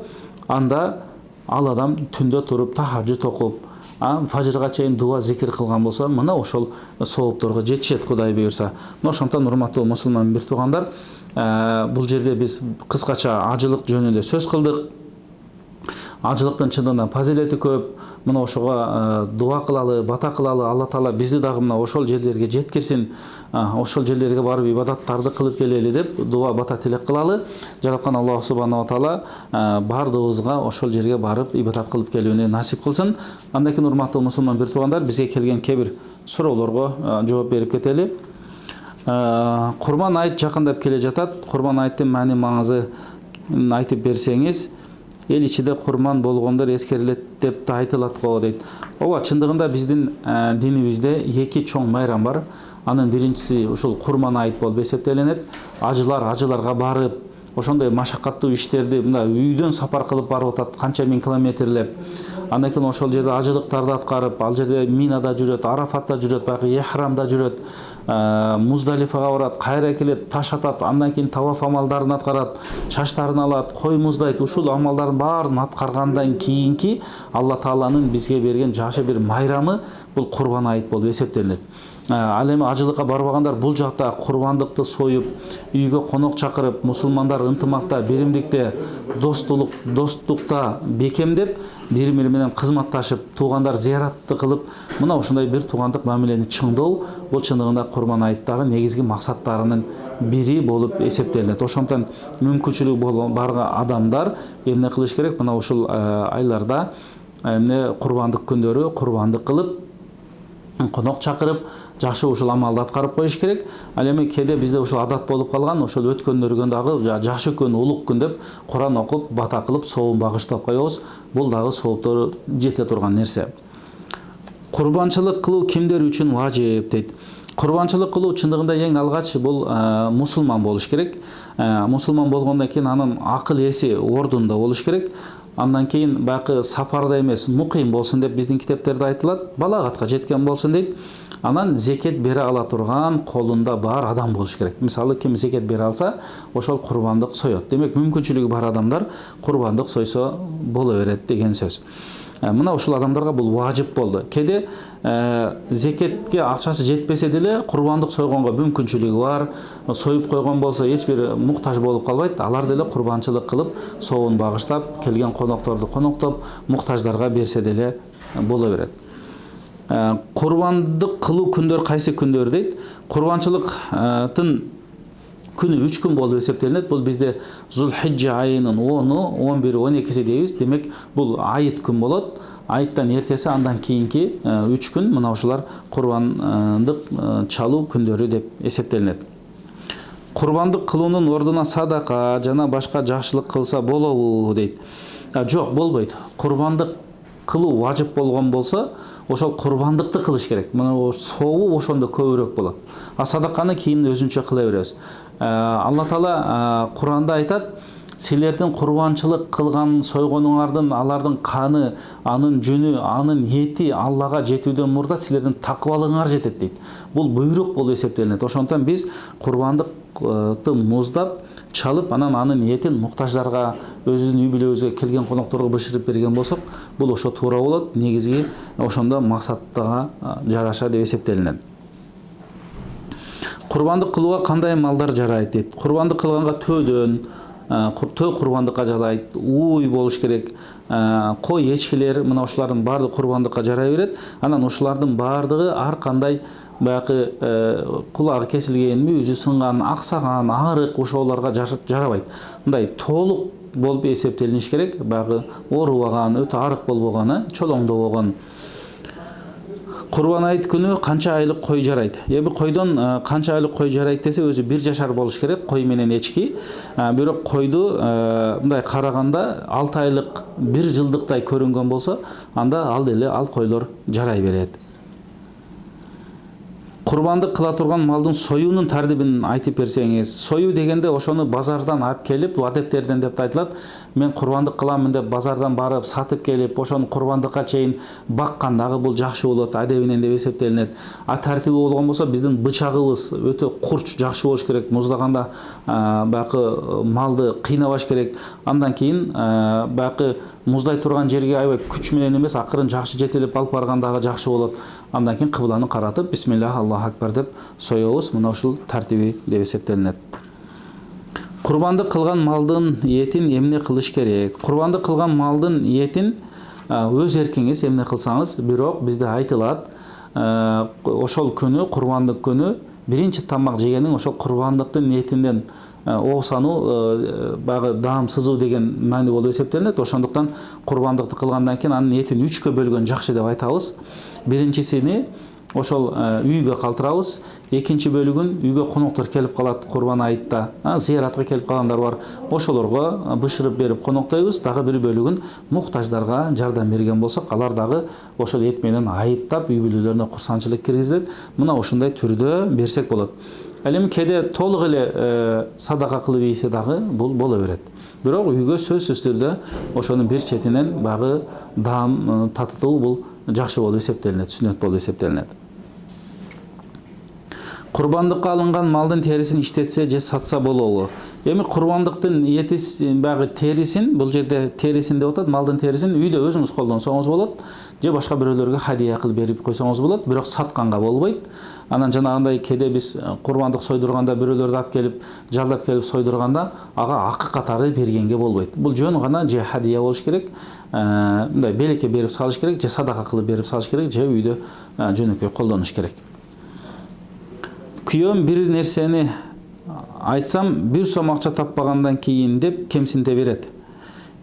A: анда ал адам түндө туруп тахажжуд окуп, фажырга чейин дуа зикир кылган болсо, мына ошол соопторго жетишет Кудай буйрса. Мына ошондуктан урматтуу мусулман бир туугандар, бул жерде биз кыскача ажылык жөнүндө сөз кылдык. Ажылыктын чындыгында фазилети көп. Мына ошого дуа кылалы, бата кылалы. Алла Таала бизди дагы мына ошол жерлерге жеткирсин. Ошол жерлерге барып ибадаттарды кылып келели деп дуа бата тилек кылалы. Жараткан Аллах субханаху ва таала бардыгыбызга ошол жерге барып ибадат кылып келүүнү насип кылсын. Андан кийин урматтуу мусулман бир туугандар, бизге келген кээ бир суроолорго жооп берип кетели. Курбан айт жакындап келе жатат. Курбан айттын маани маңызын айтып берсеңиз, эл ичинде курман болгондор эскерилет деп да айтылат го дейт. Ооба, чындыгында биздин динибизде эки чоң майрам бар. Анын биринчиси ушул курман айт болуп эсептелинет. Ажыларга барып, ошондой машаккаттуу иштерди мына үйдөн сапар кылып барып атат, канча миң километрлеп. Андан кийин ошол жерде ажылыктарды аткарып, ал жерде Минада жүрөт, Арафатта жүрөт, баягы Ихрамда жүрөт, Муздалифага барат, кайра келет, таш атат, андан кийин таваф амалдарын аткарат, чачтарын алат, кой муздайт. Ушул амалдардын баарын аткаргандан кийинки Алла Тааланын бизге берген жакшы бир майрамы бул курбан айт болуп эсептелинет. Ал эми ажылыкка барбагандар бул жакта курбандыкты союп, үйгө конок чакырып, мусулмандар ынтымакта, биримдикте, достукта бекемдеп, бири-бири менен кызматташып, туугандар зияратты кылып, мына ушундай бир туугандык мамилени чыңдоо бул чындыгында курбан айттагы негизги максаттарынын бири болуп эсептелинет. Ошондуктан мүмкүнчүлүгү бар адамдар эмне кылыш керек? Мына ушул айларда курбандык күндөрү курбандык кылып, конок чакырып, жакшы ушул амалды аткарып коюш керек. Ал эми кээде бизде ушул адат болуп калган, ошол өткөндөргөн дагы жакшы күн, улук күн деп Куран окуп, бата кылып, соом багыштап коебуз. Бул дагы сооптору жете турган нерсе. Курбанчылык кылуу кимдер үчүн важип дейт. Курбанчылык кылуу чындыгында эң алгач бул мусулман болуш керек. Мусулман болгондон кийин анын акыл эси ордунда болуш керек. Андан кийин баягы сапарда эмес, муким болсун деп биздин китептерде айтылат. Балагатка жеткен болсун дейт. Анан зекет бере ала турган, колунда бар адам болуш керек. Мисалы ким зекет бере алса, ошол курбандык соёт. Демек мүмкүнчүлүгү бар адамдар курбандык сойсо боло берет деген сөз. Мына ушул адамдарга бул важип болду. Кеде зекетке акчасы жетпесе деле курбандык сойгонго мүмкүнчүлүгү бар, союп койгон болсо эч бир муктаж болуп калбайт. Алар деле курбанчылык кылып, соон багыштап, келген конокторду коноктоп, муктаждарга берсе деле боло берет. Курбандык кылуу күндөр кайсы күндөр дейт? Курбанчылыктын күнү 3 күн болуп эсептелинет. Бул бизде Зулхиджа айынын 10-у, 11-и, 12-си дейбиз. Демек бул айыт күн болот. Айыттан эртеси андан кийинки 3 күн мына ушулар курбандык чалуу күндөрү деп эсептелинет. Курбандык кылуунун ордуна садака жана башка жакшылык кылса болобу дейт. Жок, болбойт. Курбандык кылуу важип болгон болсо, ошол курбандыкты кылыш керек. Мына сообу ошондо көбүрөөк болот. А садаканы кийин өзүнчө кыла беребиз. Алла Таала Куранда айтат: "Силердин курбанчылык кылган сойгонуңардын, алардын каны, анын жүнү, анын эти Аллага жетүүдөн мурда силердин такыбалыгыңар жетет" дейт. Бул буйрук болуп эсептелинет. Ошондон биз курбандыкты муздап, чалып, анан анын этин муктаждарга, өзүнүн үй бүлөбүзгө келген конокторго бышырып берген болсок, бул ошо туура болот. Негизги ошондо максаттага жараша деп эсептелинет. Курбандык кылууга кандай малдар жарайт дейт. Курбандык кылганга төөдөн, төө курбандыкка жарайт, ууй болуш керек. Кой, эчкилер, мына ушулардын баардыгы курбандыкка жарай берет. Анан ушулардын баардыгы ар кандай баягы кулагы кесилгенби, үзү сынган, аксаган, арык ошолорго жарабайт. Мындай толук болуп эсептелиниш керек. Баягы оорубаган, өтө арык болбогон, чолоңдобогон. Курбан айт күнү канча айлык кой жарайт? Эми койдон канча айлык кой жарайт десе, өзү 1 жашар болуш керек, кой менен эчки. Бирок койду мындай караганда 6 айлык 1 жылдыктай көрүнгөн болсо, анда ал деле ал койлор жарай берет. Курбандык кыла турган малдын союунун тартибин айтып берсеңиз. Союу дегенде ошону базардан алып келип, адеттерден деп айтылат. Мен курбандык кыламын деп базардан барып сатып келип, ошону курбандыкка чейин баккан дагы бул жакшы болот, адебинен деп эсептелинет. Тартиби болгон болсо, биздин бычагыбыз өтө курч, жакшы болуш керек. Муздаганда баягы малды кыйнабаш керек. Андан кийин баягы муздай турган жерге аябай күч менен эмес, акырын жакшы жетелеп алып баргандагы жакшы болот. Андан кийин кыбланы каратып, бисмиллах, Аллаху акбар деп соёбуз. Мына ушул тартиби деп эсептелинет. Курбандык кылган малдын этин эмне кылыш керек? Курбандык кылган малдын этин өз эркиңиз эмне кылсаңыз, бирок бизде айтылат, ошол күнү, курбандык күнү биринчи тамак жегениң ошол курбандыктын этинден оосануу, баягы даам сызуу деген маани болуп эсептелинет. Ошондуктан курбандыкты кылгандан кийин анын этин 3кө бөлгөн жакшы деп айтабыз. Биринчисини ошол үйгө калтырабыз, экинчи бөлүгүн үйгө коноктор келип калат курбан айтта, зыяратка келип калгандар бар. Ошолорго бышырып берип коноктойбуз. Дагы бир бөлүгүн муктаждарга жардам берген болсок, алар дагы ошол эт менен айыттап, үй бүлөлөрүнө курсанчылык киргизилет. Мына ошондой түрдө берсек болот. Ал эми кеде толук эле садака кылып ийсе дагы бул боло берет. Бирок үйгө сөзсүз түрдө ошонун бир четинен багы даам татытуу бул жакшы болуп эсептелинет, сүннөт болуп эсептелинет. Курбандыкка алынган малдын терисин иштетсе же сатса болобу? Эми курбандыктын баягы терисин, бул жерде терисин деп атат, малдын терисин үйдө өзүңүз колдонсоңуз болот, же башка бирөөлөргө хадия кылып берип койсоңуз болот, бирок сатканга болбойт. Анан жанагындай кеде биз курбандык сойдурганда бирөөлөрдү алып келип, жалдап келип сойдурганда, ага акы катары бергенге болбойт. Бул жөн гана же хадия болуш керек, мындай белекке берип салыш керек, же садака кылып берип салыш керек, же үйдө жөнөкөй колдонуш керек. Күйөөм бир нерсени айтсам, 1 сом акча таппагандан кийин деп кемсинте берет.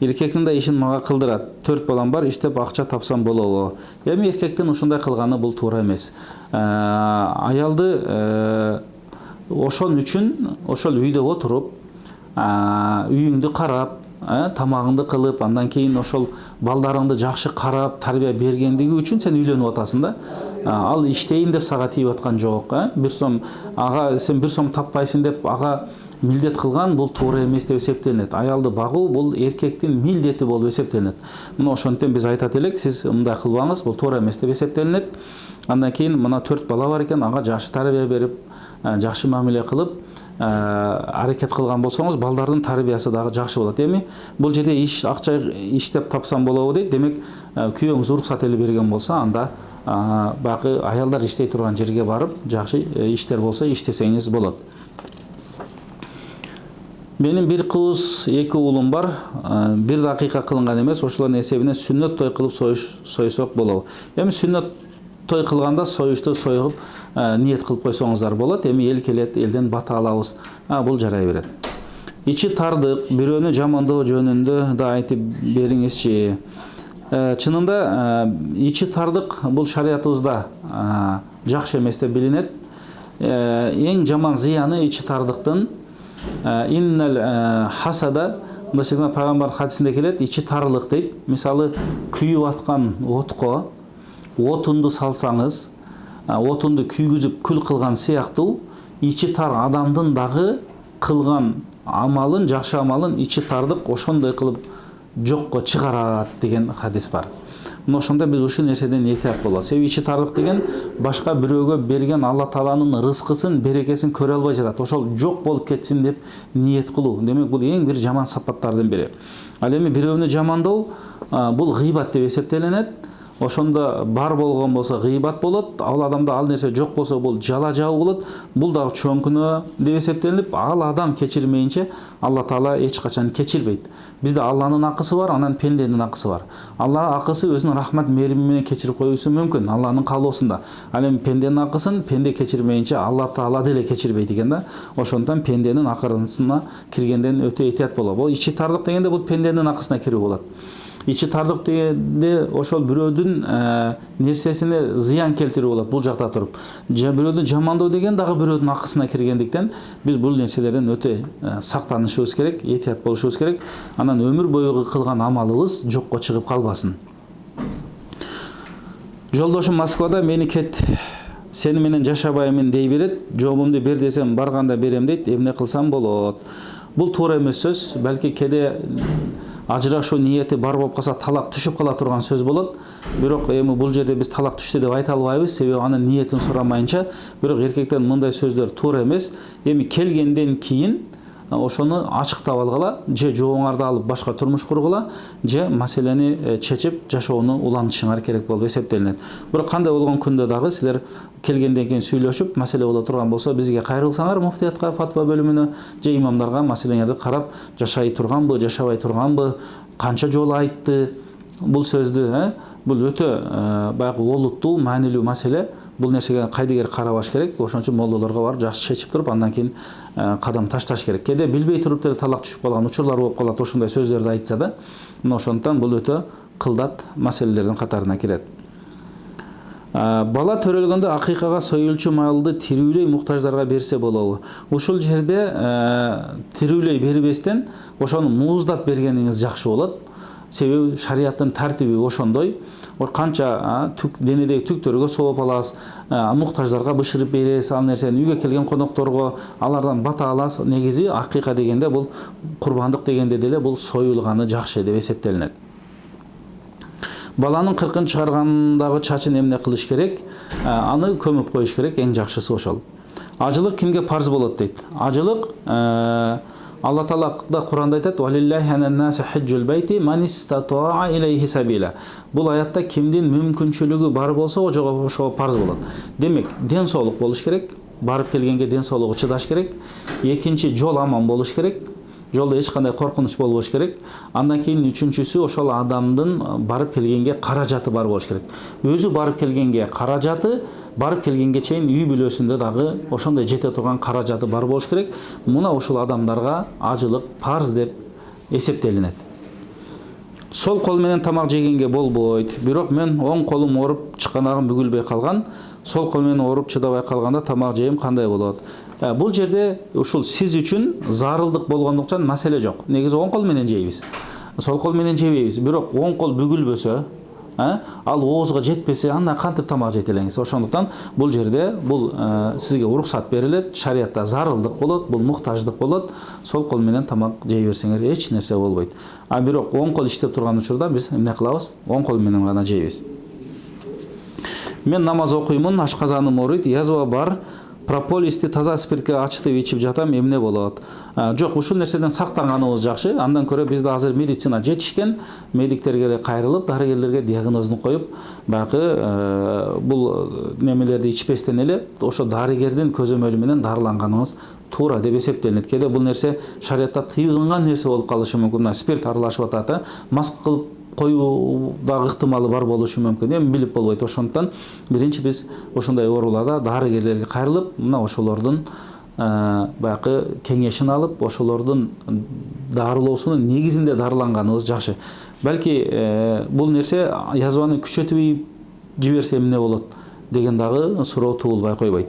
A: Эркектин да ишин мага кылдырат. 4 балам бар, иштеп акча тапсам болобу? Эми эркектин ушундай кылганы бул туура эмес. Аялды ошон үчүн ошол үйдө отуруп, үйүңдү карап, тамагыңды кылып, андан кийин ошол балдарыңды жакшы карап, тарбия бергендиги үчүн сен үйлөнүп атасың да. Ал иштейин деп сага тийип аткан жок. Бир сом ага сен бир сом таппайсың деп ага милдет кылган, бул туура эмес деп эсептелинет. Аялды багуу бул эркектин милдети болуп эсептелинет. Мына ошондон биз айтат элек, сиз мындай кылбаңыз, бул туура эмес деп эсептелинет. Андан кийин мына 4 бала бар экен, ага жакшы тарбия берип, жакшы мамиле кылып, аракет кылган болсоңуз, балдардын тарбиясы дагы жакшы болот. Эми бул жерде акча иштеп тапсам болобу дейт. Демек, күйөөңүз уруксат эле берген болсо, анда багы аялдар иштей турган жерге барып, жакшы иштер болсо иштесеңиз болот. Менин бир кыз, 2 уулум бар. 1 дакыйка кылынган эмес, ошолордун эсебинен сүннөт той кылып сойсок болобу. Эми сүннөт той кылганда союшту союп ниет кылып койсоңуздар болот. Эми эл келет, элден бата алабыз. Бул жарай берет. Ичи тардык, бирөөнү жамандоо жөнүндө да айтып бериңизчи. Чынында ичи тардык бул шариятыбызда жакшы эмес деп билинет. Эң жаман зыяны ичи тардыктын иннал хасада, мына пайгамбар хадисинде келет, ичи тарлык дейт. Мисалы, күйүп аткан отко отунду салсаңыз, отунду күйгүзүп күл кылган сыяктуу, ичи тар адамдын дагы кылган амалын, жакшы амалын ичи тардык ошондой кылып жокко чыгарат деген хадис бар. Мына ошондо биз ушул нерседен этият болобуз. Себеби ичи тардык деген башка бирөөгө берген Алла Тааланын рызкысын, берекесин көрө албай жатат. Ошол жок болуп кетсин деп ниет кылуу. Демек, бул эң бир жаман сапаттардын бири. Ал эми бирөөнү жамандоо бул гыйбат деп эсептелинет. Ошондо бар болгон болсо гыйбат болот. Ал адамда ал нерсе жок болсо бул жала жабуу болот. Бул дагы чоң күнөө деп эсептелип, ал адам кечирмейинче Алла Таала эч качан кечирбейт. Бизде Алланын акысы бар, анан пенденин акысы бар. Алла акысы өзүнүн рахмат мерими менен кечирип коюусу мүмкүн, Алланын каалоосунда. Ал эми пенденин акысын пенде кечирмейинче Алла Таала деле кечирбейт экен да. Ошондон пенденин акырынысына киргенден өтө этият болобу. Бул ичи тардык дегенде бул пенденин акысына кирүү болот. Ичи тардык дегенде ошол бирөөдүн нерсесине зыян келтирүү болот бул жакта туруп. Бирөөдү жамандоо деген дагы бирөөдүн акысына киргендиктен биз бул нерселерден өтө сактанышыбыз керек, этият болушубуз керек. Анан өмүр бою кылган амалыбыз жокко чыгып калбасын. Жолдошум Москвада мени кет, сени менен жашабаймын дей берет. Жообумду бер десем барганда берем дейт. Эмне кылсам болот? Бул туура эмес сөз. Балки кеде ажырашуу ниети бар болуп калса талак түшүп кала турган сөз болот. Бирок эми бул жерде биз талак түштү деп айта албайбыз, себеби анын ниетин сурамайынча. Бирок эркектен мындай сөздөр туура эмес. Эми келгенден кийин ошону ачыктап алгыла, же жообуңарды алып башка турмуш кургула, же маселени чечип жашоону улантышыңар керек болуп эсептелинет. Бирок кандай болгон күндө дагы силер келгенден кийин сүйлөшүп, маселе боло турган болсо бизге кайрылсаңар муфтиятка, фатва бөлүмүнө, же имамдарга маселеңерди карап, жашай турганбы, жашабай турганбы, канча жолу айтты бул сөздү, бул өтө баягы олуттуу, маанилүү маселе. Бул нерсеге кайдыгер карабаш керек. Ошон үчүн молдолорго барып жакшы чечип туруп, андан кийин кадам ташташ керек. Кеде билбей туруп деле талак түшүп калган учурлар болуп калат, ошондой сөздөрдү айтса да. Мына ошондон бул өтө кылдат маселелердин катарына кирет. Бала төрөлгөндө акыйкага союлчу малды тирүүлөй муктаждарга берсе болобу? Ушул жерде тирүүлөй бербестен ошону мууздап бергениңиз жакшы болот. Себеби шариаттын тартиби ошондой. Канча денедеги түктөргө сооп аласыз, муктаждарга бышырып бересиз, ал нерсени үйгө келген конокторго алардан бата аласыз. Негизи акыйка дегенде бул курбандык дегенде деле бул союлганы жакшы деп эсептелинет. Баланын кыркын чыгаргандагы чачын эмне кылыш керек? Аны көмүп коюш керек, эң жакшысы ошол. Ажылык кимге парз болот дейт? Ажылык Алла Таала да Куранда айтат: "Валиллахи анан-наси хаджул байти ман истатаа илейхи сабила". Бул аятта кимдин мүмкүнчүлүгү бар болсо, ошого парз болот. Демек, ден соолук болуш керек. Барып келгенге ден соолугу чыдаш керек. Экинчи, жол аман болуш керек. Жолдо эч кандай коркунуч болбош керек. Андан кийин үчүнчүсү, ошол адамдын барып келгенге каражаты бар болуш керек. Өзү барып келгенге каражаты, барып келгенге чейин үй бүлөсүндө дагы ошондой жете турган каражаты бар болуш керек. Муна ушул адамдарга ажылык парз деп эсептелинет. Сол кол менен тамак жегенге болбойт. Бирок мен оң колум ооруп, чыканагым бүгүлбөй калган, сол кол менен ооруп чыдабай калганда тамак жейм кандай болот? Бул жерде ушул сиз үчүн зарылдык болгондуктан маселе жок. Негизи оң кол менен жейбиз. Сол кол менен жебейбиз. Бирок оң кол бүгүлбөсө, ал оозго жетпесе, анда кантип тамак жете элеңиз. Ошондуктан бул жерде бул сизге уруксат берилет, шариятта зарылдык болот, бул муктаждык болот. Сол кол менен тамак жей берсеңер эч нерсе болбойт. Бирок оң кол иштеп турган учурда биз эмне кылабыз? Оң кол менен гана жейбиз. Мен намаз окуймун, ашказаным ооруйт, язва бар. Прополисти таза спиртке ачытып ичип жатам, эмне болот? Жок, ушул нерседен сактанганыбыз жакшы. Андан көрө бизде азыр медицина жетишкен, медиктерге кайрылып, дарыгерлерге диагнозун коюп, баягы бул немелерди ичпестен эле ошо дарыгердин көзөмөлү менен дарыланганыңыз туура деп эсептелинет. Кээде бул нерсе шариатта тыйылган нерсе болуп калышы мүмкүн. Спирт аралашып атат, мас кылып коюудагы ыктымалы бар болушу мүмкүн. Эми билип болбойт. Ошондуктан биринчи биз ошондой ооруларда дарыгерлерге кайрылып, мына ошолордун баягы кеңешин алып, ошолордун дарылоосунун негизинде дарыланганыбыз жакшы. Балки бул нерсе язваны күчөтүп жиберсе эмне болот деген дагы суроо туулбай койбойт.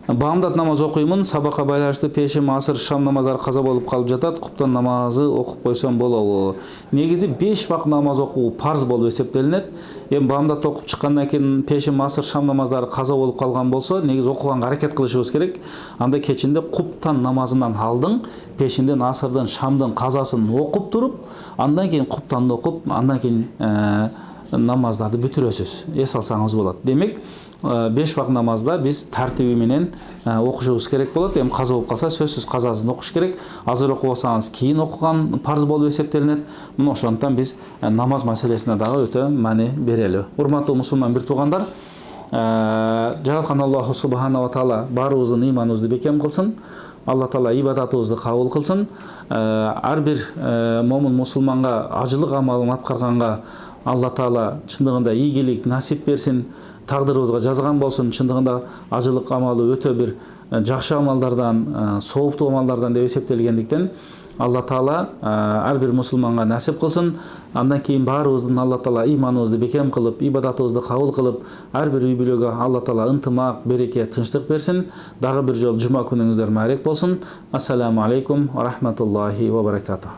A: Баамдат намаз окуймун, сабакка байланыштуу пешим, асыр, шам намаздары каза болуп калып жатат. Куптан намазы окуп койсом болобу? Негизи 5 вакыт намаз окуу парз болуп эсептелинет. Эми баамдат окуп чыккандан кийин пешим, асыр, шам намаздары каза болуп калган болсо, негизи окуганга аракет кылышыбыз керек. Анда кечинде куптан намазынан алдың, пешинден, асырдын, шамдын казасын окуп туруп, андан кийин куптанды окуп, андан кийин намаздарды бүтүрөсүз. Эс алсаңыз болот. Демек, 5 вакыт намазда биз тартиби менен окушубуз керек болот. Эми каза болуп калса, сөзсүз казасын окуш керек. Азыр окубасаңыз кийин окуган парз болуп эсептелинет. Мына ошондуктан биз намаз маселесине дагы өтө маани берели. Урматтуу мусулман бир туугандар, жараткан Аллаху субхана ва таала баарыбыздын ыйманыбызды бекем кылсын. Алла таала ибадатыбызды кабыл кылсын. Ар бир момун мусулманга ажылык амалын аткарганга Алла таала чындыгында ийгилик насип берсин. Тагдырыбызга жазган болсун, чындыгында ажылык амалы өтө бир жакшы амалдардан, сооптуу амалдардан деп эсептелгендиктен Алла таала ар бир мусулманга насип кылсын. Андан кийин баарыбыздын Алла таала ыйманыбызды бекем кылып, ибадатыбызды кабыл кылып, ар бир үй бүлөгө Алла таала ынтымак, береке, тынчтык берсин. Дагы бир жолу жума күнүңүздөр маарек болсун. Ассаламу алейкум ва рахматуллахи ва баракатух.